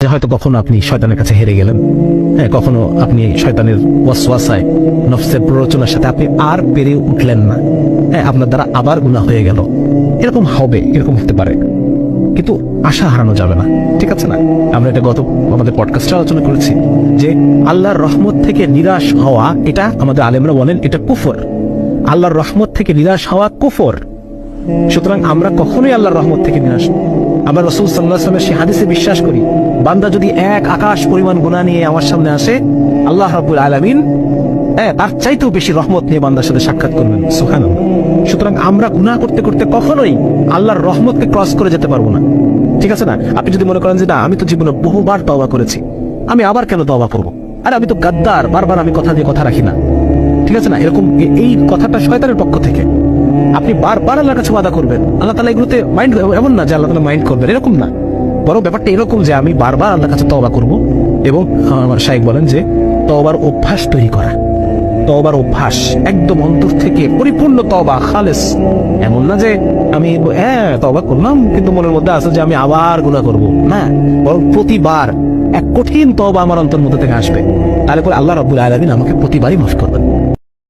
হয়তো কখনো আপনি শয়তানের কাছে হেরে গেলেন, হ্যাঁ, কখনো আপনি শয়তানের ওয়াসওয়াসায়, নফসের প্ররোচনার সাথে আপনি আর পেরে উঠলেন না, হ্যাঁ, আপনার দ্বারা আবার গুনাহ হয়ে গেল। এরকম হবে, এরকম হতে পারে, কিন্তু আশা হারানো যাবে না, ঠিক আছে না? আমরা এটা আমাদের পডকাস্টে আলোচনা করেছি যে আল্লাহর রহমত থেকে নিরাশ হওয়া, এটা আমাদের আলেমরা বলেন এটা কুফর। আল্লাহর রহমত থেকে নিরাশ হওয়া কুফর। সুতরাং আমরা কখনোই আল্লাহর রহমত থেকে নিরাশ। আমরা রাসূল সাল্লাল্লাহু আলাইহি ওয়াসাল্লামের সেই হাদিসে বিশ্বাস করি, বান্দা যদি এক আকাশ পরিমাণ গুনাহ নিয়ে আমার সামনে আসে, আল্লাহ রাব্বুল আলামিন তার চাইতেও বেশি রহমত নিয়ে বান্দার সাথে সাক্ষাৎ করবেন। সুবহানাল্লাহ। সুতরাং আমরা গুনাহ করতে করতে কখনোই আল্লাহর রহমতকে ক্রস করে যেতে পারবো না, ঠিক আছে না? আপনি যদি মনে করেন যে না, আমি তো জীবনে বহুবার তওবা করেছি, আমি আবার কেন তওবা করবো? আরে আমি তো গাদ্দার, বারবার আমি কথা দিয়ে কথা রাখি না, ঠিক আছে না? এরকম এই কথাটা শয়তানের পক্ষ থেকে। আপনি বারবার আল্লাহর কাছে ওয়াদা করবেন, আল্লাহ তাআলা এগুলোতে মাইন্ড, এমন না যে আল্লাহ তাআলা মাইন্ড করবেন, এরকম না। বরং ব্যাপারটা এরকম যে আমি বারবার আল্লাহর কাছে তওবা করব, এবং আমার শাইখ বলেন যে তওবার অভ্যাস তৈরি করা। তওবার অভ্যাস একদম অন্তর থেকে পরিপূর্ণ তওবা, খালেস। এমন না যে আমি তওবা করলাম কিন্তু মনের মধ্যে আছে যে আমি আবার গুনাহ করব, না। বরং প্রতিবার এক কঠিন তওবা আমার অন্তর মধ্যে থেকে আসবে, তাহলে পরে আল্লাহ রাব্বুল আলামিন আমাকে প্রতিবারই মাফ করবেন।